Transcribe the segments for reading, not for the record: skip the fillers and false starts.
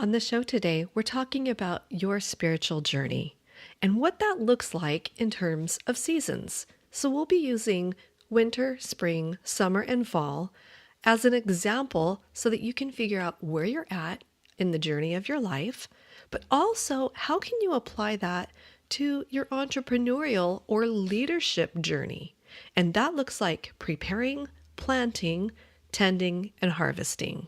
On the show today, we're talking about your spiritual journey and what that looks like in terms of seasons. So we'll be using winter, spring, summer, and fall as an example so that you can figure out where you're at in the journey of your life, but also how can you apply that to your entrepreneurial or leadership journey. And that looks like preparing, planting, tending, and harvesting.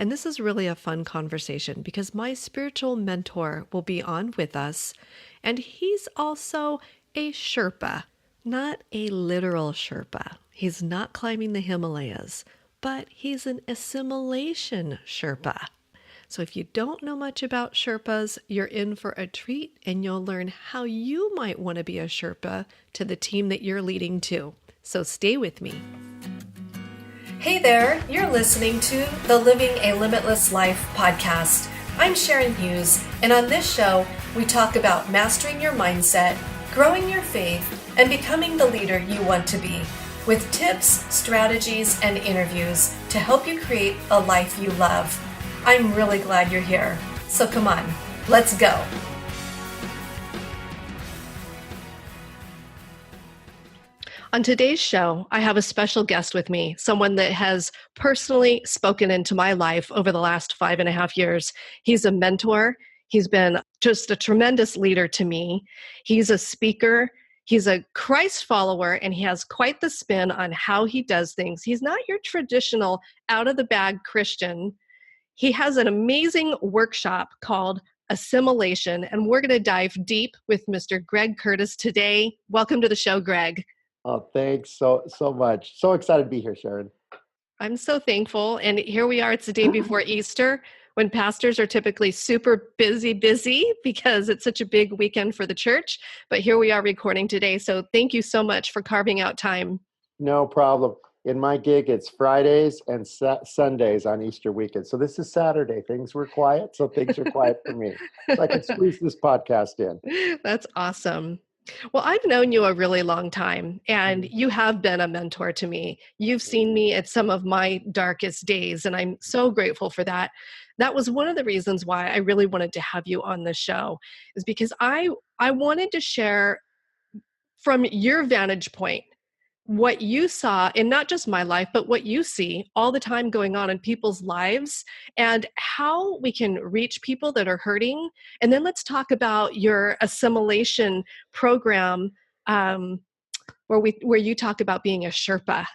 And this is really a fun conversation because my spiritual mentor will be on with us, and he's also a Sherpa, not a literal Sherpa. He's not climbing the Himalayas, but he's an assimilation Sherpa. So if you don't know much about Sherpas, you're in for a treat, and you'll learn how you might want to be a Sherpa to the team that you're leading too. So stay with me. Hey there, you're listening to the Living a Limitless Life podcast. I'm Sharon Hughes, and on this show, we talk about mastering your mindset, growing your faith, and becoming the leader you want to be, with tips, strategies, and interviews to help you create a life you love. I'm really glad you're here. So come on, let's go. On today's show, I have a special guest with me, someone that has personally spoken into my life over the last 5.5 years. He's a mentor. He's been just a tremendous leader to me. He's a speaker. He's a Christ follower, and he has quite the spin on how he does things. He's not your traditional out-of-the-bag Christian. He has an amazing workshop called Assimilation, and we're going to dive deep with Mr. Greg Curtis today. Welcome to the show, Greg. Oh, thanks so much. So excited to be here, Sharon. I'm so thankful. And here we are. It's the day before Easter, when pastors are typically super busy because it's such a big weekend for the church. But here we are recording today. So thank you so much for carving out time. No problem. In my gig, it's Fridays and Sundays on Easter weekend. So this is Saturday. Things were quiet, so things are quiet for me. So I can squeeze this podcast in. That's awesome. Well, I've known you a really long time, and you have been a mentor to me. You've seen me at some of my darkest days, and I'm so grateful for that. That was one of the reasons why I really wanted to have you on the show, is because I wanted to share from your vantage point what you saw in not just my life, but what you see all the time going on in people's lives, and how we can reach people that are hurting. And then let's talk about your assimilation program, where you talk about being a Sherpa.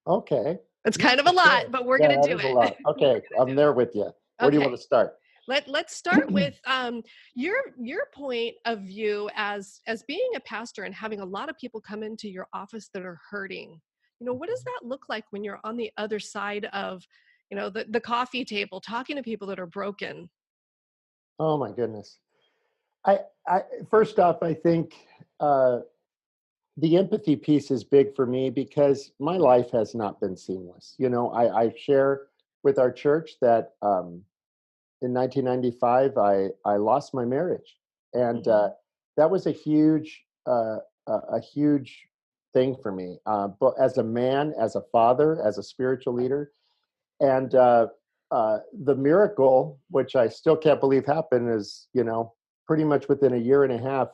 Okay. It's kind of a lot, but we're going to do it. A lot. Okay, I'm there with you. Where do you want to start? Let's start with your point of view as being a pastor and having a lot of people come into your office that are hurting. What does that look like when you're on the other side of, the coffee table talking to people that are broken? Oh my goodness. I first off, I think the empathy piece is big for me because my life has not been seamless. I share with our church that in 1995, I lost my marriage, and that was a huge thing for me. But as a man, as a father, as a spiritual leader, and the miracle, which I still can't believe happened, is pretty much within a year and a half,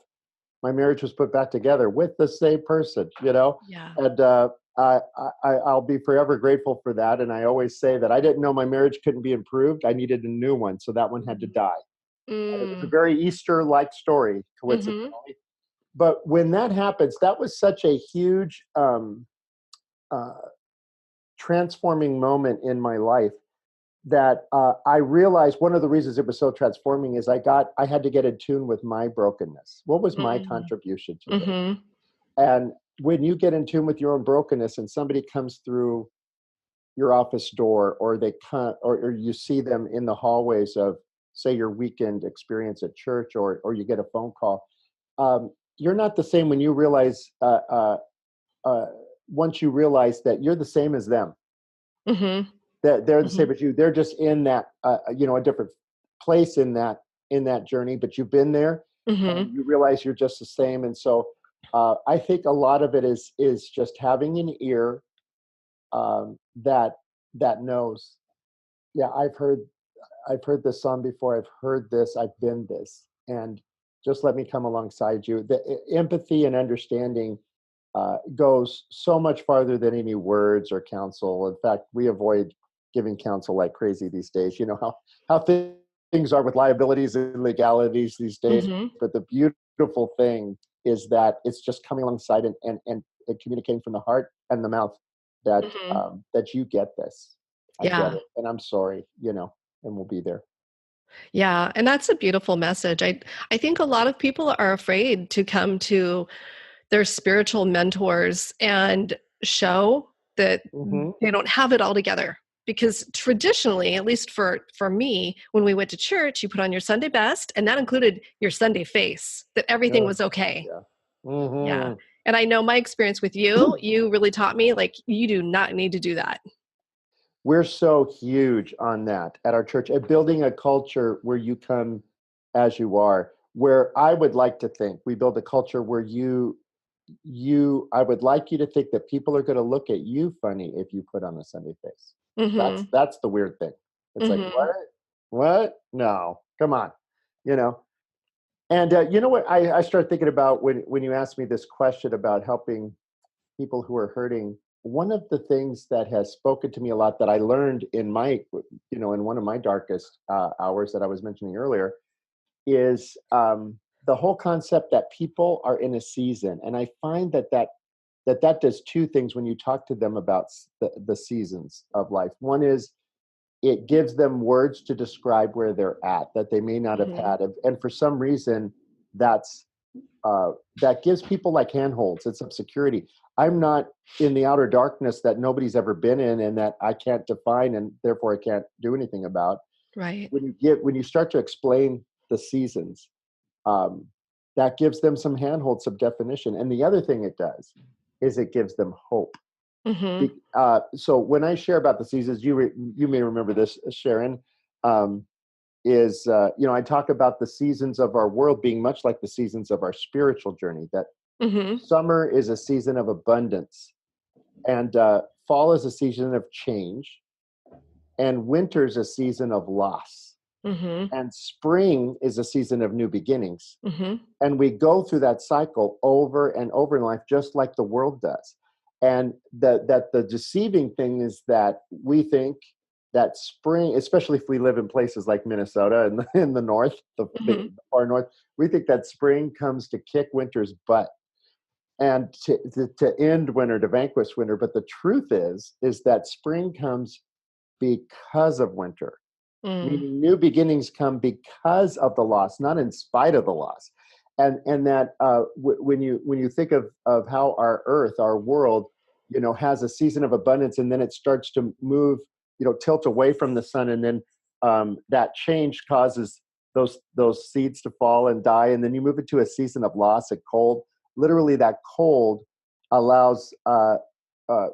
my marriage was put back together with the same person. Yeah. And I'll be forever grateful for that. And I always say that I didn't know my marriage couldn't be improved. I needed a new one. So that one had to die. And it was a very Easter-like story, coincidentally. But when that happens, that was such a huge transforming moment in my life that I realized one of the reasons it was so transforming is I had to get in tune with my brokenness. What was my contribution to it? And when you get in tune with your own brokenness and somebody comes through your office door, or they come, or you see them in the hallways of, say, your weekend experience at church, or you get a phone call, you're not the same when you realize, once you realize that you're the same as them, that they're the same as you. They're just in that, a different place in that journey, but you've been there, and you realize you're just the same. And so I think a lot of it is just having an ear that knows. Yeah, I've heard I've heard this song before. I've heard this. I've been this. And just let me come alongside you. The empathy and understanding goes so much farther than any words or counsel. In fact, we avoid giving counsel like crazy these days. You know how things are with liabilities and legalities these days. Mm-hmm. But the beautiful thing is that it's just coming alongside and communicating from the heart and the mouth that Mm-hmm. that you get this. I get Yeah. it, and I'm sorry. And we'll be there. Yeah. And that's a beautiful message. I think a lot of people are afraid to come to their spiritual mentors and show that Hmm. they don't have it all together. Because traditionally, at least for me, when we went to church, you put on your Sunday best, and that included your Sunday face, that everything was okay. Yeah. Yeah. Hmm. And I know my experience with you, you really taught me like you do not need to do that. We're so huge on that at our church, at building a culture where you come as you are. Where I would like to think we build a culture where I would like you to think that people are going to look at you funny if you put on a Sunday face. That's Mhm. that's the weird thing. It's like, Mhm. what? No, come on, you know. And you know what? I start thinking about when you asked me this question about helping people who are hurting. One of the things that has spoken to me a lot that I learned in one of my darkest hours that I was mentioning earlier is the whole concept that people are in a season. And I find that does two things when you talk to them about the seasons of life. One is it gives them words to describe where they're at that they may not have Mhm. had. And for some reason, that's that gives people like handholds. It's of security. I'm not in the outer darkness that nobody's ever been in and that I can't define and therefore I can't do anything about. Right. When you start to explain the seasons, um, that gives them some handholds, some definition. And the other thing it does is it gives them hope. Mhm. So when I share about the seasons, you may remember this, Sharon. Um, I talk about the seasons of our world being much like the seasons of our spiritual journey. That Mhm. summer is a season of abundance, and fall is a season of change, and winter is a season of loss, Mhm. and spring is a season of new beginnings. Mhm. And we go through that cycle over and over in life, just like the world does. And the deceiving thing is that we think that spring, especially if we live in places like Minnesota and in the north, the Mhm. far north, we think that spring comes to kick winter's butt and to end winter, to vanquish winter. But the truth is that spring comes because of winter, Mm. meaning new beginnings come because of the loss, not in spite of the loss. And that when you think of how our earth, our world, has a season of abundance, and then it starts to move, tilt away from the sun, and then that change causes those seeds to fall and die, and then you move into a season of loss, a cold. Literally, that cold allows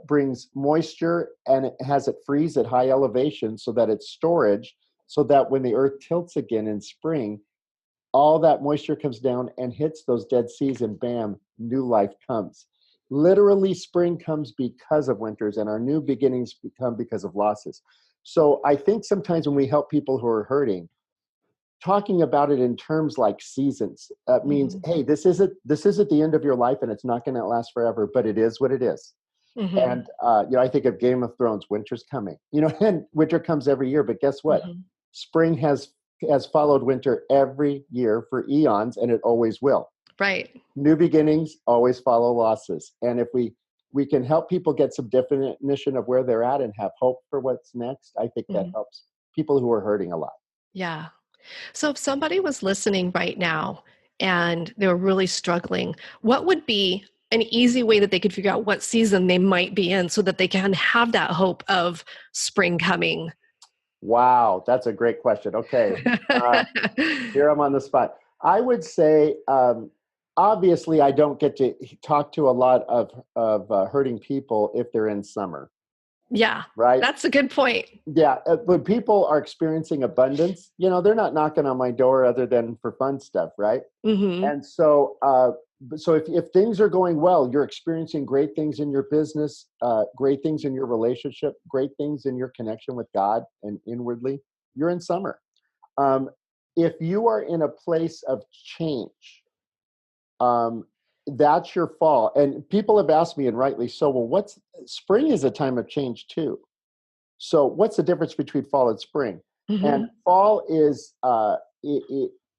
brings moisture, and it has it freeze at high elevation so that it's storage, so that when the earth tilts again in spring, all that moisture comes down and hits those dead seas, and bam, new life comes. Literally, spring comes because of winters, and our new beginnings become because of losses. So I think sometimes when we help people who are hurting, talking about it in terms like seasons means, Mhm. hey, this isn't the end of your life, and it's not going to last forever, but it is what it is. Mhm. And I think of Game of Thrones, winter's coming. And winter comes every year, but guess what? Mhm. Spring has followed winter every year for eons, and it always will. Right. New beginnings always follow losses. And if we can help people get some definition of where they're at and have hope for what's next, I think that Mhm. helps people who are hurting a lot. Yeah. So if somebody was listening right now and they were really struggling, what would be an easy way that they could figure out what season they might be in so that they can have that hope of spring coming? Wow, that's a great question. Okay, uh, here I'm on the spot. I would say, obviously, I don't get to talk to a lot of hurting people if they're in summer, Yeah, right? that's a good point. Yeah, when people are experiencing abundance, they're not knocking on my door other than for fun stuff, right? Mhm. And so if things are going well, you're experiencing great things in your business, great things in your relationship, great things in your connection with God and inwardly, you're in summer. Um, if you are in a place of change, um, that's your fall. And people have asked me, and rightly so, well, what's spring is a time of change too. So what's the difference between fall and spring? And Mm-hmm. fall is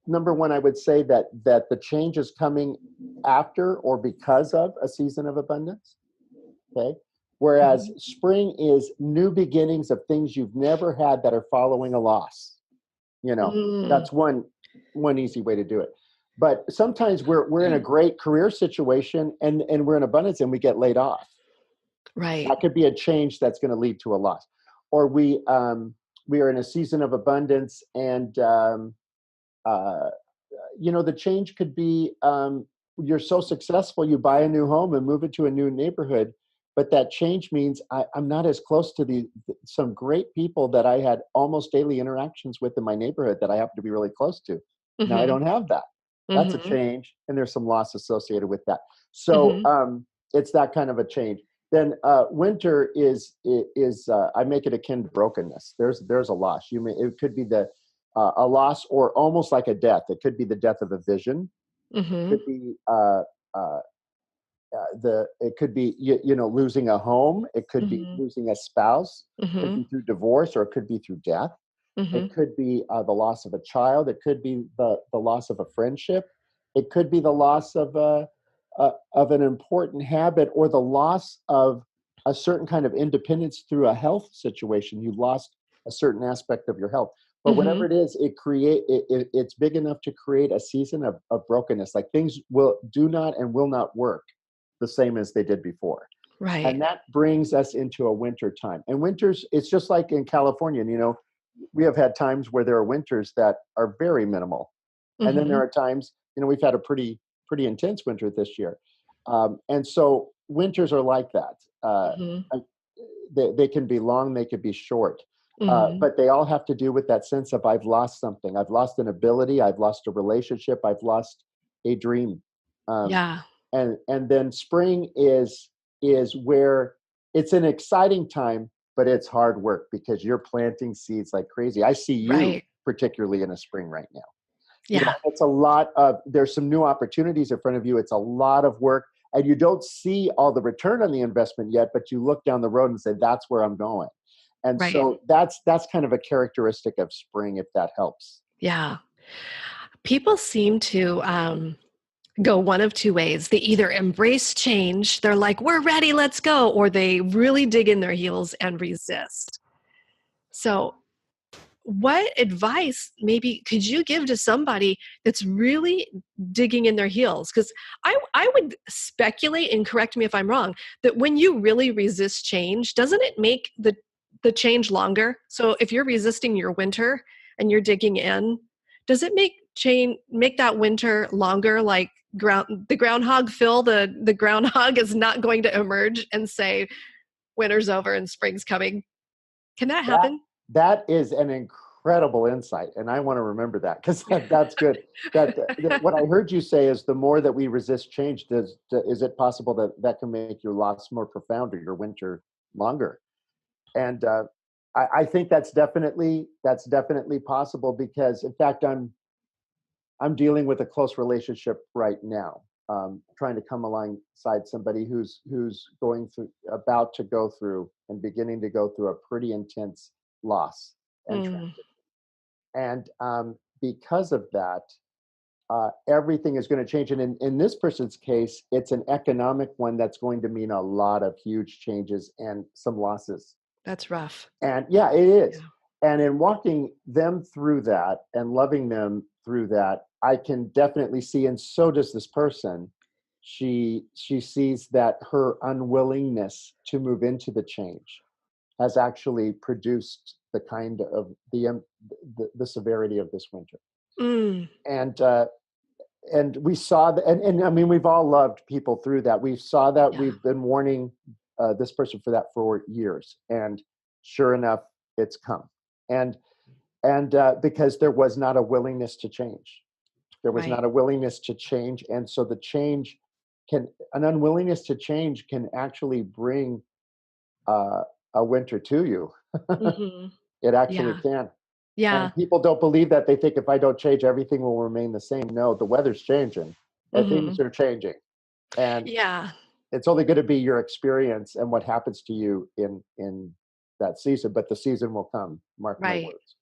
number one, I would say that the change is coming after or because of a season of abundance. Okay. Whereas Mm-hmm. spring is new beginnings of things you've never had that are following a loss. You know, Mm, that's one easy way to do it. But sometimes we're in a great career situation and we're in abundance and we get laid off. right. That could be a change that's going to lead to a loss. Or we are in a season of abundance and uh, the change could be you're so successful, you buy a new home and move into a new neighborhood, but that change means I'm not as close to some great people that I had almost daily interactions with in my neighborhood that I happen to be really close to. Now I Mm-hmm. don't have that. That's a Mm-hmm. change, and there's some loss associated with that. So Mm-hmm. it's that kind of a change. Then winter is I make it akin to brokenness. There's a loss. It could be a loss or almost like a death. It could be the death of a vision. It Mm-hmm. could be uh, it could be losing a home. It could be Mm-hmm. losing a spouse. It could Mm-hmm. be through divorce, or it could be through death. It Mm-hmm. could be the loss of a child. It could be the loss of a friendship. It could be the loss of an important habit, or the loss of a certain kind of independence through a health situation. You lost a certain aspect of your health. But Mm-hmm. whatever it is, it's big enough to create a season of brokenness. Like things do not and will not work the same as they did before. Right. And that brings us into a winter time. And winters, it's just like in California, we have had times where there are winters that are very minimal. And then there Mm-hmm. are times, we've had a pretty intense winter this year. And so winters are like that. Mm-hmm. I- they can be long, they could be short. Mm-hmm. But they all have to do with that sense of I've lost something. I've lost an ability. I've lost a relationship. I've lost a dream. Um, Yeah. and then spring is where it's an exciting time, but it's hard work because you're planting seeds like crazy. I see you Right. particularly in a spring right now. Yeah. It's a lot of there's some new opportunities in front of you. It's a lot of work, and you don't see all the return on the investment yet, but you look down the road and say that's where I'm going. And Right. so that's kind of a characteristic of spring, if that helps. Yeah. People seem to go one of two ways. They either embrace change, they're like, we're ready, let's go, or they really dig in their heels and resist. So, what advice maybe could you give to somebody that's really digging in their heels? Because I would speculate, and correct me if I'm wrong, that when you really resist change, doesn't it make the change longer? So if you're resisting your winter and you're digging in, does it make that winter longer? Like the groundhog Phil, the groundhog is not going to emerge and say winter's over and spring's coming. Can that That happen? that is an incredible insight, and I want to remember that because that's good. That what I heard you say is the more that we resist change, is it possible that can make your loss more profound or your winter longer? And I think that's definitely possible because, in fact, I'm dealing with a close relationship right now, trying to come alongside somebody who's about to go through and beginning to go through a pretty intense loss and Mm, transition. And because of that, everything is going to change. And in this person's case, it's an economic one that's going to mean a lot of huge changes and some losses. that's rough. And yeah, it is. Yeah. And in walking them through that and loving them through that, I can definitely see, and so does this person. She sees that her unwillingness to move into the change has actually produced the kind of the severity of this winter. Mm, And we saw that, and I mean, we've all loved people through that. We saw that. yeah. We've been warning this person for that for years, and sure enough, it's come. And because there was not a willingness to change, there was Right. not a willingness to change, and so an unwillingness to change can actually bring uh, a winter to you. Hmm. It actually Yeah. can. Yeah. And people don't believe that. They think if I don't change, everything will remain the same. No, the weather's changing and Mm-hmm. things are changing. And Yeah. it's only going to be your experience and what happens to you in that season, but the season will come. Mark my Right. words.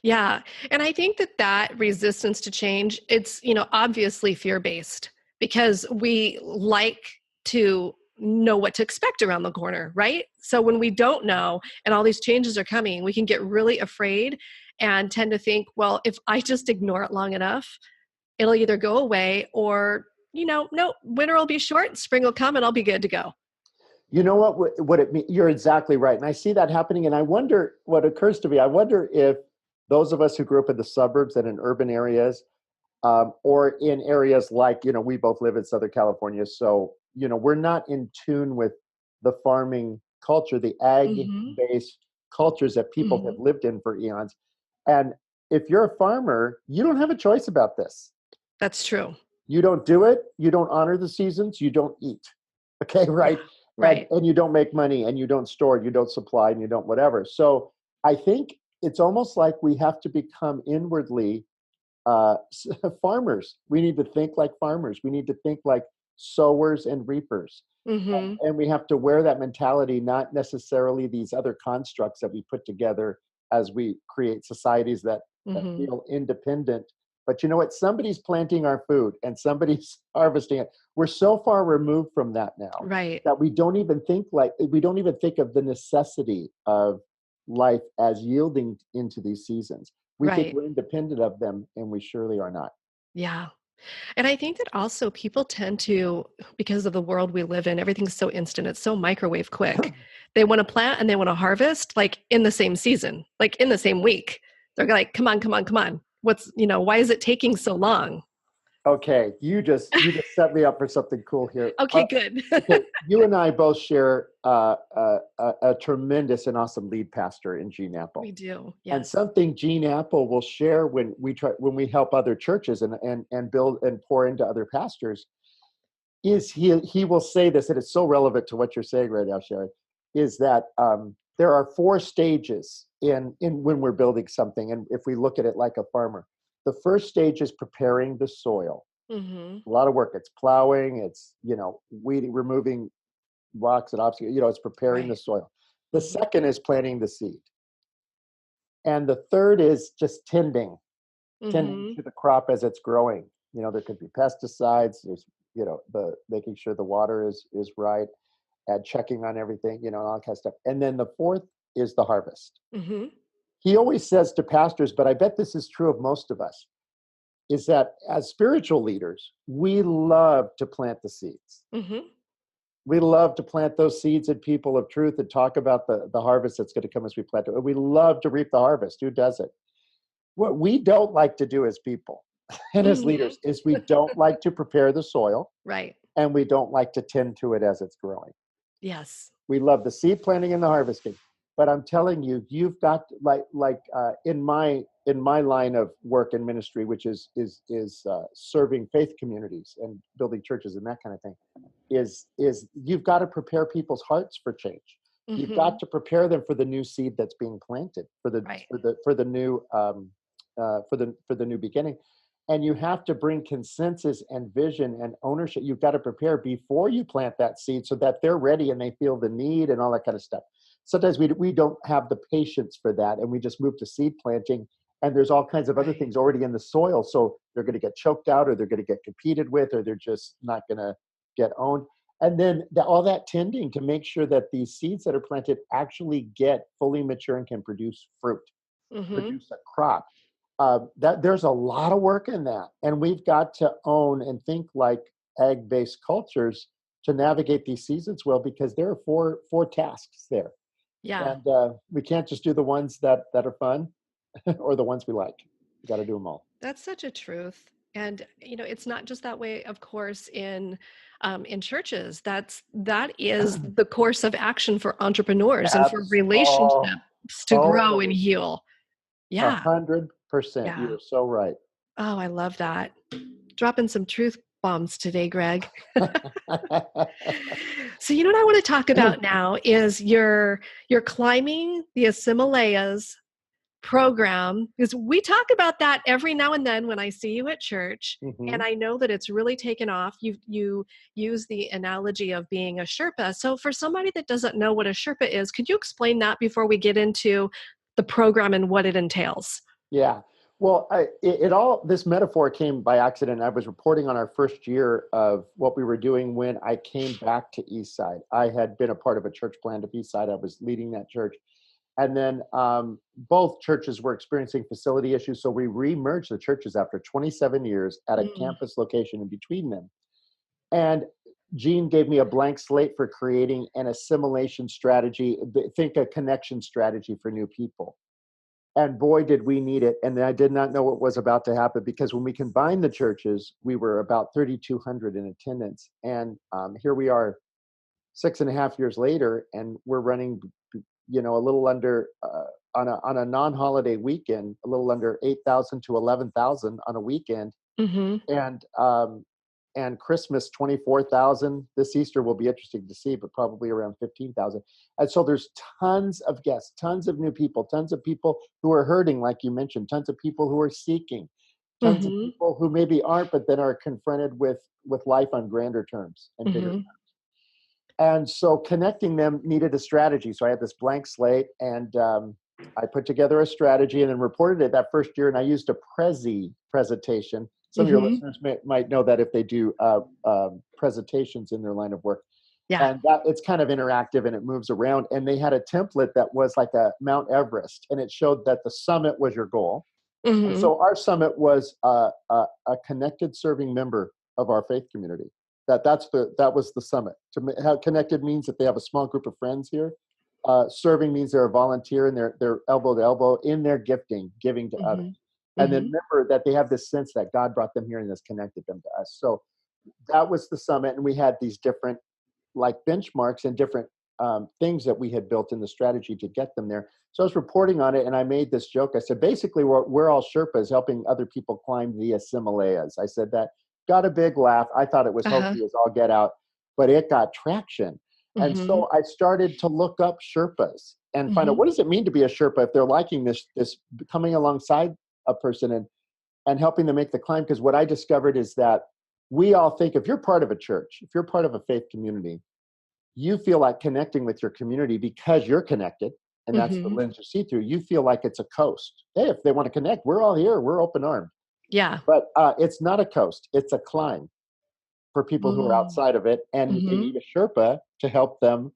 Yeah. And I think that that resistance to change, it's, obviously fear-based because we like to know what to expect around the corner, right? So when we don't know and all these changes are coming, we can get really afraid and tend to think, well, if I just ignore it long enough, it'll either go away or, no, winter will be short, spring will come and I'll be good to go. You know what it means? You're exactly right. And I see that happening. And I wonder what occurs to me. I wonder if those of us who grew up in the suburbs and in urban areas, or in areas like, we both live in Southern California. So, we're not in tune with the farming culture, the ag Mm-hmm. based cultures that people have Mm-hmm. lived in for eons. And if you're a farmer, you don't have a choice about this. That's true. You don't do it. You don't honor the seasons. You don't eat. Okay, Yeah. right. And Right. and you don't make money, and you don't store it, you don't supply, and you don't whatever. So I think it's almost like we have to become inwardly uh, farmers. We need to think like farmers. We need to think like sowers and reapers. Mm-hmm. And we have to wear that mentality, not necessarily these other constructs that we put together as we create societies that Mm-hmm. feel independent. But you know what? Somebody's planting our food and somebody's harvesting it. We're so far removed from that now Right. that we don't even think of the necessity of life as yielding into these seasons. We think Right. we're independent of them, and we surely are not. Yeah. And I think that also people tend to, because of the world we live in, everything's so instant, it's so microwave quick. They want to plant and they want to harvest like in the same season, like in the same week. They're like, come on, come on, come on. Why is it taking so long? Okay, you just set me up for something cool here. Okay, good. Okay, you and I both share a tremendous and awesome lead pastor in Gene Apple. We do. And Yes. something Gene Apple will share when we help other churches and build and pour into other pastors is he will say this, and it's so relevant to what you're saying right now, Sherry, is that there are four stages in when we're building something, and if we look at it like a farmer, the first stage is preparing the soil. Mm-hmm. A lot of work. It's plowing. It's weeding, removing rocks and obstacles. It's preparing the Right. soil. The Mm-hmm. second is planting the seed, and the third is just tending Mm-hmm. to the crop as it's growing. There could be pesticides. There's the making sure the water is right and checking on everything. All that kind of stuff. And then the fourth is the harvest. Mm-hmm. He always says to pastors, but I bet this is true of most of us, is that as spiritual leaders, we love to plant the seeds. Mm-hmm. We love to plant those seeds in people of truth and talk about the harvest that's going to come as we plant it. We love to reap the harvest. Who doesn't? What we don't like to do as people and as Mm-hmm. leaders is we don't like to prepare the soil, Right. and we don't like to tend to it as it's growing. Yes. We love the seed planting and the harvesting, but I'm telling you, you've got in my line of work and ministry, which is serving faith communities and building churches and that kind of thing, is you've got to prepare people's hearts for change. You've Mm-hmm. got to prepare them for the new seed that's being planted, for the Right. for the for the new for the new beginning. And you have to bring consensus and vision and ownership. You've got to prepare before you plant that seed so that they're ready and they feel the need and all that kind of stuff. Sometimes we don't have the patience for that, and we just move to seed planting, and there's all kinds of other Right. things already in the soil, so they're going to get choked out, or they're going to get competed with, or they're just not going to get owned. And then all that tending to make sure that these seeds that are planted actually get fully mature and can produce fruit, Mm-hmm. produce a crop. That there's a lot of work in that, and we've got to own and think like ag-based cultures to navigate these seasons well, because there are four tasks there, Yeah. and we can't just do the ones that are fun or the ones we like. We got to do them all. That's such a truth. And it's not just that way, of course, in churches. That is the course of action for entrepreneurs and for relationships to grow and Totally, heal. Yeah. 100%. You Yeah. are so right. Oh, I love that. Dropping some truth bombs today, Greg. So what I want to talk about now is you're climbing the Himalayas program, because we talk about that every now and then when I see you at church, and Hmm. I know that it's really taken off. You use the analogy of being a Sherpa. So for somebody that doesn't know what a Sherpa is, could you explain that before we get into the program and what it entails? Yeah. Well, this metaphor came by accident. I was reporting on our first year of what we were doing when I came back to Eastside. I had been a part of a church plant of Eastside. I was leading that church. And then both churches were experiencing facility issues. So we re-merged the churches after 27 years at a Mm. campus location in between them. And Gene gave me a blank slate for creating an assimilation strategy. Think a connection strategy for new people. And boy, did we need it. And I did not know what was about to happen, because when we combined the churches, we were about 3,200 in attendance. And here we are 6.5 years later, and we're running, a little under, on a non-holiday weekend, a little under 8,000 to 11,000 on a weekend. Mm-hmm. And Christmas 24,000. This Easter will be interesting to see, but probably around 15,000. And so there's tons of guests, tons of new people, tons of people who are hurting, like you mentioned, tons of people who are seeking, tons of Mm-hmm. people who maybe aren't, but then are confronted with life on grander terms and bigger. Mm-hmm. And so connecting them needed a strategy. So I had this blank slate, and I put together a strategy and then reported it that first year. And I used a Prezi presentation. Some of your Mm-hmm. listeners might know that if they do presentations in their line of work. Yeah. And that it's kind of interactive and it moves around. And they had a template that was like a Mount Everest, and it showed that the summit was your goal. And Mm-hmm. so our summit was a connected serving member of our faith community. That was the summit. How connected means that they have a small group of friends here. Serving means they're a volunteer and they're elbow to elbow in their giving to others. Mm-hmm. And then Mm-hmm. remember that they have this sense that God brought them here and has connected them to us. So that was the summit, and we had these different like benchmarks and different things that we had built in the strategy to get them there. So I was reporting on it, and I made this joke. I said, basically, we're all Sherpas helping other people climb the Himalayas. I said that, got a big laugh. I thought it was Uh-huh. hokey as all get out, but it got traction. And Mm-hmm. so I started to look up Sherpas and find out, Mm-hmm. what does it mean to be a Sherpa if they're liking this coming alongside a person and helping them make the climb. Because what I discovered is that we all think, if you're part of a church, if you're part of a faith community, you feel like connecting with your community because you're connected, and that's the Mm-hmm. lens you see through. You feel like it's a coast. Hey, if they want to connect, we're all here. We're open armed. Yeah. But it's not a coast. It's a climb for people who are outside of it, and they Mm-hmm. need a Sherpa to help them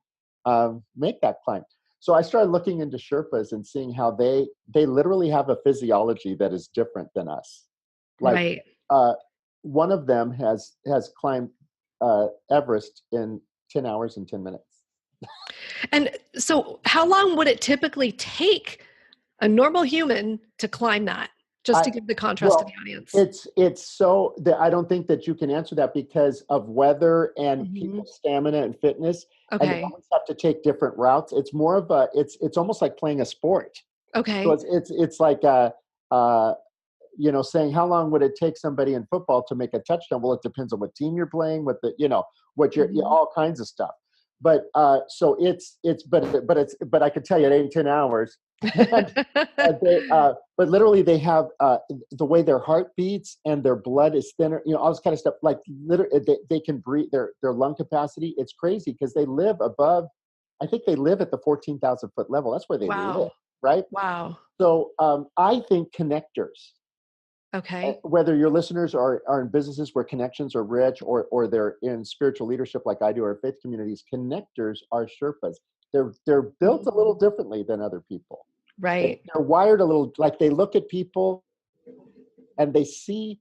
make that climb. So I started looking into Sherpas and seeing how they literally have a physiology that is different than us. Like Right. uh, one of them has climbed Everest in 10 hours and 10 minutes. And so how long would it typically take a normal human to climb that? Just I to give the contrast to the well, audience. it's so that I don't think that you can answer that because of weather and Mm-hmm. people's stamina and fitness, and they Okay. always have to take different routes. It's more of it's almost like playing a sport. So Okay. it's like uh, saying how long would it take somebody in football to make a touchdown? Well, it depends on what team you're playing, with what you're, Mm-hmm. all kinds of stuff. But so but I could tell you it ain't 10 hours. and but literally they have the way their heart beats and their blood is thinner, all this kind of stuff. Like literally, they can breathe, their lung capacity. It's crazy because they live above. I think they live at the 14,000 foot level. That's where they live, Wow. right? Wow. So I think connectors, Okay. whether your listeners are in businesses where connections are rich, or they're in spiritual leadership like I do, or faith communities, connectors are Sherpas. They're built a little Mhm. differently than other people. Right. They're wired a little, like they look at people and they see,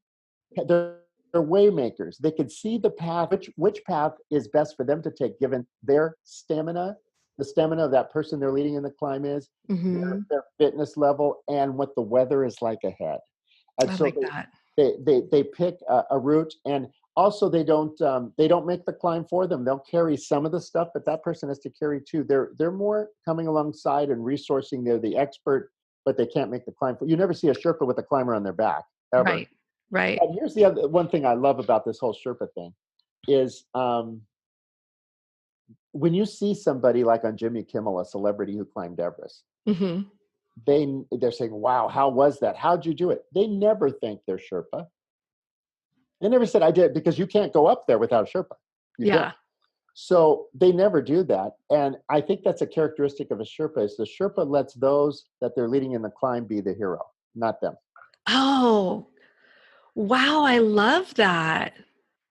they're way makers. They can see the path, which path is best for them to take given their stamina, the stamina of that person they're leading in the climb is, Mm-hmm. their fitness level, and what the weather is like ahead. And I so like that. they pick a route, and also they don't make the climb for them. They'll carry some of the stuff, but that person has to carry too. They're more coming alongside and resourcing. They're the expert, but they can't make the climb. You never see a Sherpa with a climber on their back ever. Right. Right. And here's the other one thing I love about this whole Sherpa thing is when you see somebody like on Jimmy Kimmel, a celebrity who climbed Everest, Mm-hmm. they're saying, wow, how was that? How'd you do it? They never thank their Sherpa. They never said, I did, because you can't go up there without a Sherpa. You can't. Yeah. So they never do that. And I think that's a characteristic of a Sherpa, is the Sherpa lets those that they're leading in the climb be the hero, not them. Oh, wow. I love that.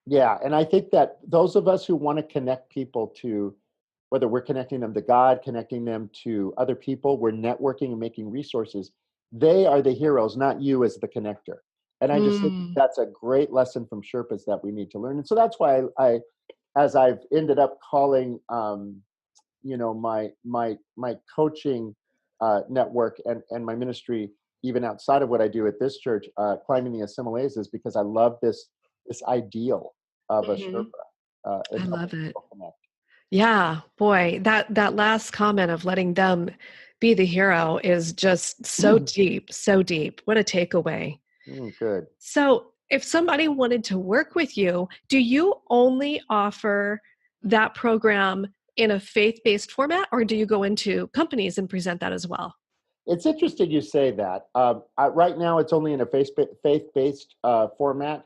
Yeah. And I think that those of us who want to connect people to, whether we're connecting them to God, connecting them to other people, we're networking and making resources, they are the heroes, not you as the connector. And I just think Mm, that's a great lesson from Sherpas that we need to learn. And so that's why as I've ended up calling, my coaching network and my ministry, even outside of what I do at this church, climbing the assimilates, is because I love this ideal of a hmm. Sherpa and I helping love it. people connect. Yeah, boy, that last comment of letting them be the hero is just so deep, so deep. What a takeaway. Good. So, if somebody wanted to work with you, do you only offer that program in a faith-based format, or do you go into companies and present that as well? It's interesting you say that. Right now, it's only in a faith-based format,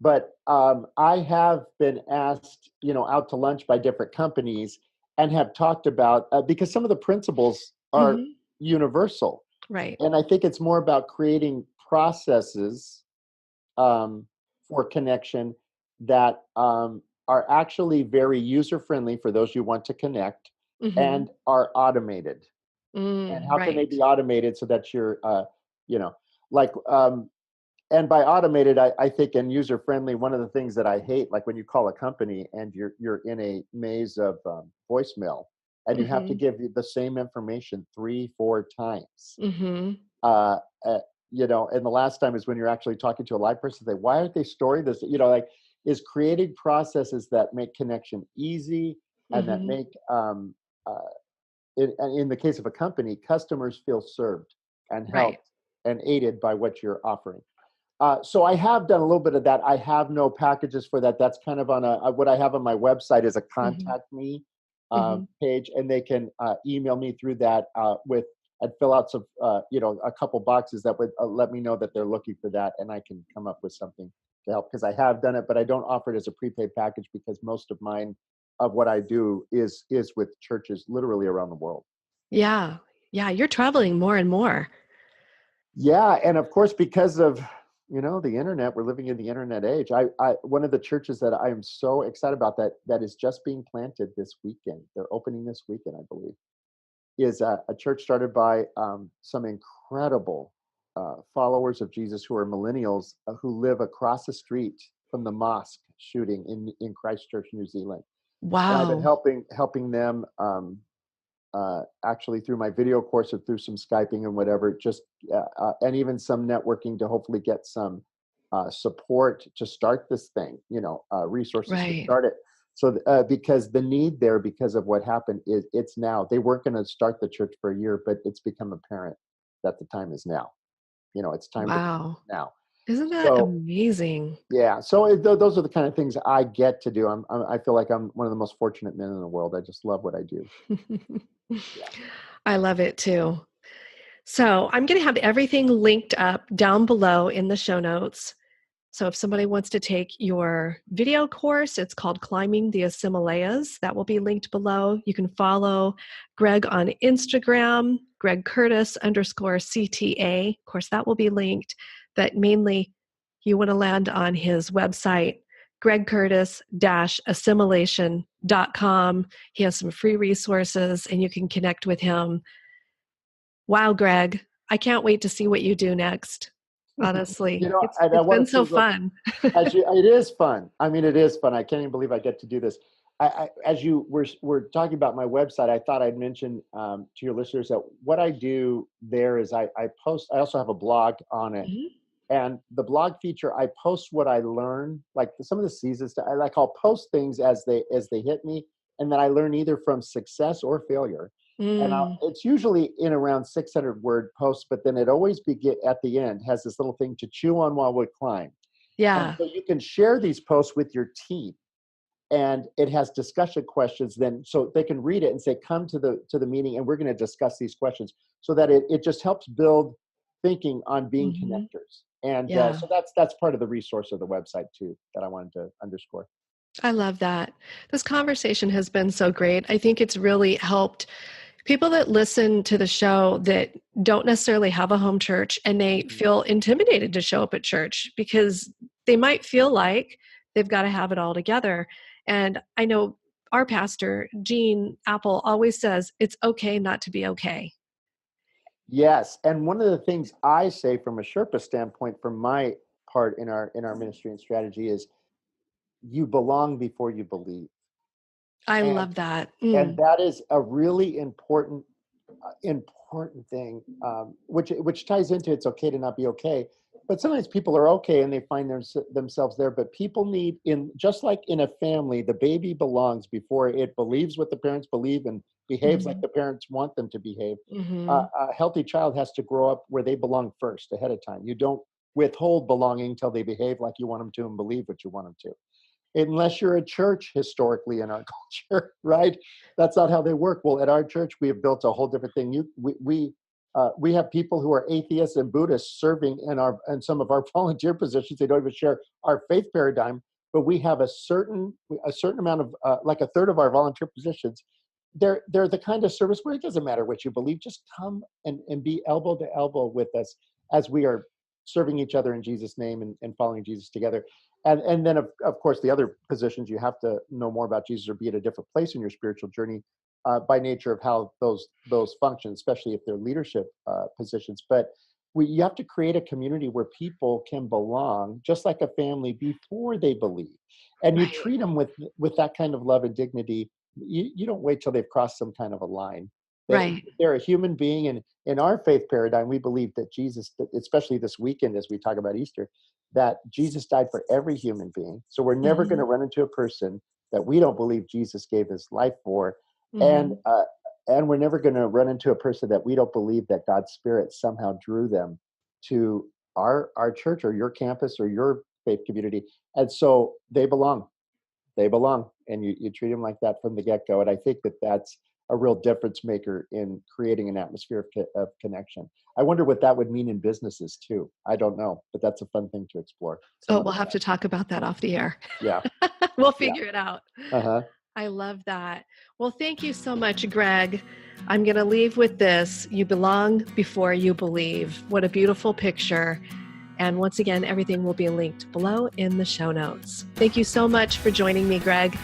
but I have been asked, out to lunch by different companies and have talked about, because some of the principles are Hmm. universal. Right. And I think it's more about creating processes um, for connection that are actually very user friendly for those you want to connect Hmm. and are automated. And Mm, how can they right. be automated so that you're, you know, like, and by automated, I think, and user friendly, one of the things that I hate, like when you call a company and you're in a maze of voicemail and you have to Hmm. give the same information 3, 4 times. Hmm. Uh, uh, and the last time is when you're actually talking to a live person. Say, why aren't they storing this? Like, is creating processes that make connection easy and that Hmm. make uh, in the case of a company, customers feel served and Right. helped and aided by what you're offering. So I have done a little bit of that. I have no packages for that. That's kind of on what I have on my website is a Hmm. contact me Hmm. page, and they can email me through that with. I'd fill out some, a couple boxes that would let me know that they're looking for that, and I can come up with something to help, because I have done it, but I don't offer it as a prepaid package because most of mine of what I do is with churches literally around the world. Yeah. Yeah. You're traveling more and more. Yeah, and of course, because of the internet, we're living in the internet age. I one of the churches that I am so excited about that is just being planted this weekend. They're opening this weekend, I believe. Is a church started by some incredible followers of Jesus who are millennials who live across the street from the mosque shooting in Christchurch, New Zealand. And I've been Wow. helping them. Actually through my video course or through some Skyping and whatever, just and even some networking to hopefully get some support to start this thing, resources to Right. start it. So because the need there, because of what happened, is it's now. They weren't going to start the church for a year, but it's become apparent that the time is now. It's time to Wow. now. Isn't that So amazing? yeah, so those are the kind of things I get to do. I feel like I'm one of the most fortunate men in the world. I just love what I do. Yeah. I love it too. So I'm going to have everything linked up down below in the show notes. So if somebody wants to take your video course, it's called Climbing the Himalayas. That will be linked below. You can follow Greg on Instagram, Greg Curtis _CTA. Of course, that will be linked. But mainly, you want to land on his website, gregcurtis-assimilation.com. He has some free resources and you can connect with him. Wow, Greg, I can't wait to see what you do next. Honestly, it's And I it's want been to say so real, fun. it is fun. I mean, it is fun. I can't even believe I get to do this. As you were talking about my website, I thought I'd mention to your listeners that what I do there is I post. I also have a blog on it, Mhm. and the blog feature, I post what I learn, like some of the seasons. I'll post things as they hit me, and then I learn either from success or failure. And Mm, it's usually in around 600-word posts, but then it always begin at the end has this little thing to chew on while we climb. And yeah. so you can share these posts with your team. and it has discussion questions then, so they can read it and say, come to the meeting and we're going to discuss these questions, so that it just helps build thinking on being Hmm. connectors. And Yeah, so that's part of the resource of the website too that I wanted to underscore. I love that. This conversation has been so great. I think it's really helped people that listen to the show that don't necessarily have a home church and they Mhm. feel intimidated to show up at church because they might feel like they've got to have it all together. And I know our pastor, Gene Apple, always says it's okay not to be okay. Yes, and one of the things I say from a Sherpa standpoint, from my part in our ministry and strategy, is you belong before you believe. I and love that. and that is a really important thing, which ties into it's okay to not be okay. But sometimes people are okay and they find themselves there. But people need, in just like in a family, the baby belongs before it believes what the parents believe and behaves like Mm-hmm. the parents want them to behave. Mm-hmm. A healthy child has to grow up where they belong first, ahead of time. You don't withhold belonging until they behave like you want them to and believe what you want them to, unless you're a church historically in our culture, right? That's not how they work. Well, at our church, we have built a whole different thing. We have people who are atheists and Buddhists serving in some of our volunteer positions. They don't even share our faith paradigm, but we have a certain amount of, like a third of our volunteer positions. They're the kind of service where it doesn't matter what you believe, just come and be elbow to elbow with us as we are serving each other in Jesus' name and following Jesus together. And then of course the other positions, you have to know more about Jesus or be at a different place in your spiritual journey, by nature of how those function, especially if they're leadership positions. But you have to create a community where people can belong, just like a family, before they believe, and you Right. treat them with that kind of love and dignity. You don't wait till they've crossed some kind of a line. Right. They're a human being, and in our faith paradigm, we believe that Jesus, especially this weekend as we talk about Easter, that Jesus died for every human being. So we're never going Mm-hmm. to run into a person that we don't believe Jesus gave his life for, and Mm-hmm. uh, and we're never going to run into a person that we don't believe that God's Spirit somehow drew them to our church or your campus or your faith community, and so they belong. They belong, and you treat them like that from the get go. And I think that that's a real difference maker in creating an atmosphere of connection. I wonder what that would mean in businesses too. I don't know, but that's a fun thing to explore some Oh, we'll other have time. to talk about that off the air. Yeah, We'll yeah. figure it out. Uh-huh. I love that. Well, thank you so much, Greg. I'm going to leave with this. You belong before you believe. What a beautiful picture. And once again, everything will be linked below in the show notes. Thank you so much for joining me, Greg.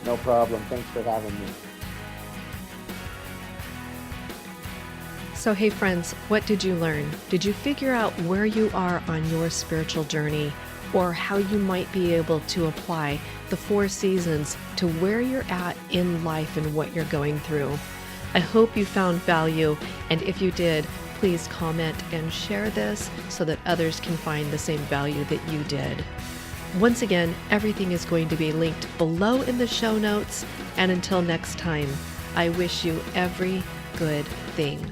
No problem. Thanks for having me. So, hey, friends, what did you learn? Did you figure out where you are on your spiritual journey, or how you might be able to apply the 4 seasons to where you're at in life and what you're going through? I hope you found value, and if you did, please comment and share this so that others can find the same value that you did. Once again, everything is going to be linked below in the show notes, and until next time, I wish you every good thing.